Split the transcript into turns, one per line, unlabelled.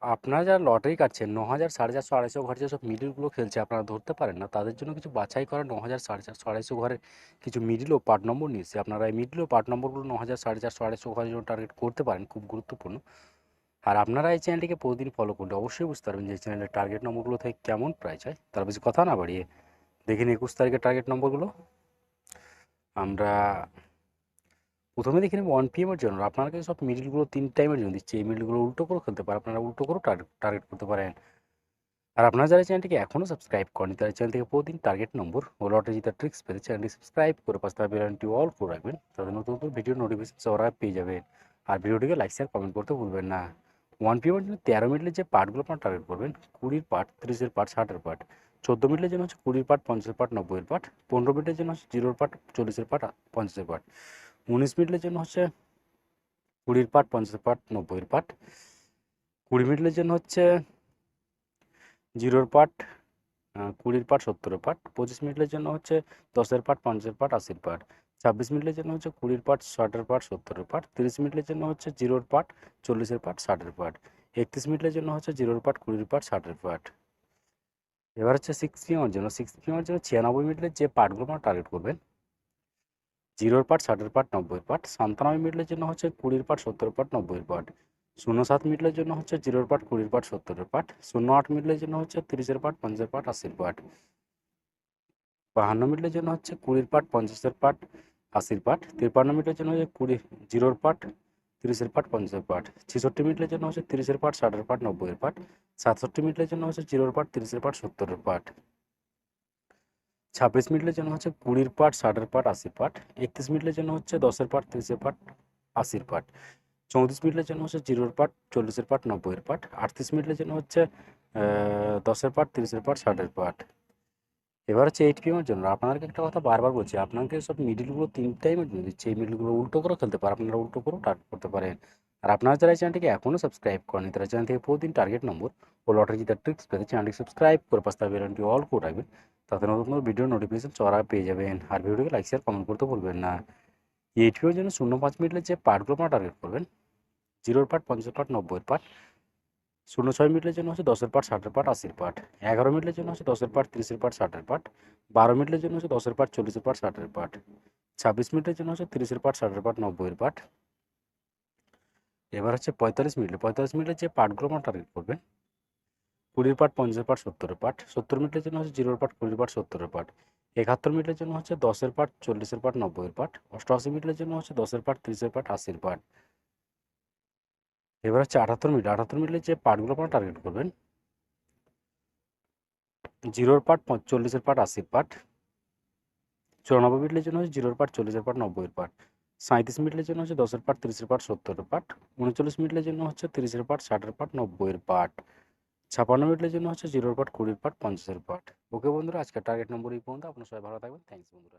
আপনারা যারা লটারি কাটছেন ৯,০০০, ৪,৫০০, ২৫০ ঘর যেসব মিডলগুলো খেলছে আপনারা ধরতে পারেন না, তাদের জন্য কিছু বাছাই করা ৯,০০০, ৪,৫০০, ২৫০ ঘরের কিছু মিডল ও পার্ট নম্বর নিয়েছি। আপনারা এই মিডল ও পার্ট নম্বরগুলো ৯,০০০, ৪,৫০০, ২৫০ ঘরের জন্য টার্গেট করতে পারেন, খুব গুরুত্বপূর্ণ। আর আপনারা এই চ্যানেলটিকে প্রতিদিন ফলো করলে অবশ্যই বুঝতে পারবেন যে এই চ্যানেলের টার্গেট নম্বরগুলো থেকে কেমন প্রাইস হয়। তার বেশি কথা না বাড়িয়ে দেখে নিন ২১ তারিখের টার্গেট নম্বরগুলো। আমরা প্রথমে দেখে নেব 1 PM এর জন্য। আপনাকে সব মিডলগুলো 3 টাইমের জন্য দিচ্ছি। এই মিডলগুলো উল্টো করেও খেলতে পারেন, আপনারা উল্টো করেও টার্গেট করতে পারেন। আর আপনারা যারা চ্যানেলটিকে এখনও সাবস্ক্রাইব করেনি তারা চ্যানেল থেকে প্রতিদিন টার্গেট নম্বর ও লটারি জেতার ট্রিক্স পেতে চ্যানেলটি সাবস্ক্রাইব করে পাশে থাকা বেল আইকনটি অল করে রাখবেন, তাদের নতুন নতুন ভিডিও নোটিফিকেশন সবার আগে পেয়ে যাবেন। আর ভিডিওটিকে লাইক শেয়ার কমেন্ট করতে ভুলবেন না। 1 PM এর জন্য 13 মিনিটের যে পার্টগুলো আপনারা টার্গেট করবেন, 20-র পার্ট, 30-এর পার্ট, 60-এর পার্ট। 14 মিনিটের জন্য হচ্ছে 20-র পার্ট, 50-এর পার্ট, 90-এর পার্ট। 15 মিনিটের জন্য হচ্ছে 0-র পার্ট, 40-এর পার্ট, 50-এর পার্ট। 19 মিনিটের জন্য হচ্ছে 20-র পার্ট, 50-এর পার্ট, 90-এর পার্ট। 20 মিনিটের জন্য হচ্ছে 0-র পার্ট, 20-র পার্ট, 70-এর পার্ট। 25 মিনিটের জন্য হচ্ছে 10-এর পার্ট, 50-এর পার্ট, 80-র পার্ট। 26 মিনিটের জন্য হচ্ছে 20-র পার্ট, 60-এর পার্ট, 70-এর পার্ট। 30 মিনিটের জন্য হচ্ছে 0-র পার্ট, 40-এর পার্ট, 60-এর পার্ট। 31 মিনিটের জন্য হচ্ছে 0-র পার্ট, 20-র পার্ট, 60-এর পার্ট। এবার হচ্ছে 6 PM এর জন্য। 6 PM এর জন্য 96 মিনিটের যে পার্টগুলো আপনারা টার্গেট করবেন, 0-র পার্ট, 60-এর পার্ট, 90-এর পার্ট। 97 মিনিটের জন্য হচ্ছে 20-র পার্ট, 70-এর পার্ট, 90-এর পার্ট। 07 মিনিটের জন্য হচ্ছে 0-র পার্ট, 20-র পার্ট, 70-এর পার্ট। 08 মিনিটের জন্য হচ্ছে 30-এর পার্ট, 50-এর পার্ট, 80-র পার্ট। 52 মিনিটের জন্য হচ্ছে 20-র পার্ট, 50-এর পার্ট, 80-র পার্ট। 53 মিনিটের জন্য হচ্ছে 0-র পার্ট, 30-এর পার্ট, 50-এর পার্ট। 66 মিনিটের জন্য হচ্ছে 30-এর পার্ট, 60-এর পার্ট, 90-এর পার্ট। 67 মিনিটের জন্য হচ্ছে 0-র পার্ট, 30-এর পার্ট, 70-এর পার্ট। 26 মিনিটের জন্য হচ্ছে 20-র পার্ট, 60-এর পার্ট, 80-র পার্ট। 31 মিনিটের জন্য হচ্ছে 10-এর পার্ট, 30-এর পার্ট, 80-র পার্ট। 34 মিনিটের জন্য হচ্ছে 0-র পার্ট, 40-এর পার্ট, 90-এর পার্ট। 38 মিনিটের জন্য হচ্ছে 10-এর পার্ট, 30-এর পার্ট, 60-এর পার্ট। এবার হচ্ছে 8 PM এর জন্য। আপনাদেরকে একটা কথা বারবার বলছি, আপনাকে সব মিডলগুলো 3 টাইমের জন্য দিচ্ছি। এই মিডলগুলো উল্টো করেও খেলতে পারেন, আপনারা উল্টো করেও টার্গেট করতে পারেন। আর আপনারা যারা এই চ্যানেলটিকে এখনও সাবস্ক্রাইব করেনি তারা চ্যানেল থেকে প্রতিদিন টার্গেট নম্বর ও লটারি জেতার ট্রিক্স পেতে চ্যানেলটি সাবস্ক্রাইব করে পাশে থাকা বেল আইকনটি অল করে রাখবেন, তাতে নতুন নতুন ভিডিও নোটিফিকেশন সবার আগে পেয়ে যাবেন। আর ভিডিওটিকে লাইক শেয়ার কমেন্ট করতে ভুলবেন না। 8 PM এর জন্য 0.5 মিনিটের যে পার্টগুলো আপনারা টার্গেট করবেন, 0-র পার্ট, 50-এর পার্ট, 90-এর পার্ট। 06 মিনিটের জন্য হচ্ছে 10-এর পার্ট, 60-এর পার্ট, 80-র পার্ট। 11 মিনিটের জন্য হচ্ছে 10-এর পার্ট, 30-এর পার্ট, 60-এর পার্ট। 12 মিনিটের জন্য হচ্ছে 10-এর পার্ট, 40-এর পার্ট, 60-এর পার্ট। 26 মিনিটের জন্য হচ্ছে 30-এর পার্ট, 60-এর পার্ট, 90-এর পার্ট। এবার হচ্ছে 45 মিনিটের যে পার্টগুলো আমরা টার্গেট করবেন, 20-র পার্ট, 50-এর পার্ট, 70-এর পার্ট। 70 মিনিটের জন্য হচ্ছে 0-র পার্ট, 20-র পার্ট, 70-এর পার্ট। 71 মিনিটের জন্য হচ্ছে 10-এর পার্ট, 40-এর পার্ট, 90-এর পার্ট। 88 মিনিটের জন্য হচ্ছে 10-এর পার্ট, 30-এর পার্ট, 80-র পার্ট। এবার হচ্ছে 78 মিনিটের যে পার্টগুলো আপনারা টার্গেট করবেন, 0-র পার্ট, 40-এর পার্ট, 80-র পার্ট। 94 মিনিটের জন্য হচ্ছে 0-র পার্ট, 40-এর পার্ট, 90-এর পার্ট। 37 মিনিটের জন্য হচ্ছে 10-এর পার্ট, 30-এর পার্ট, 70-এর পার্ট। 39 মিনিটের জন্য হচ্ছে 30-এর পার্ট, 60-এর পার্ট, 90-এর পার্ট। 56 মিনিটের জন্য হচ্ছে 0-র পার্ট, 20-এর পার্ট, 50-এর পার্ট। ওকে বন্ধুরা, আজকের টার্গেট নম্বর এই পর্যন্ত। আপনারা সবাই ভালো থাকবেন। থ্যাংকস বন্ধুরা।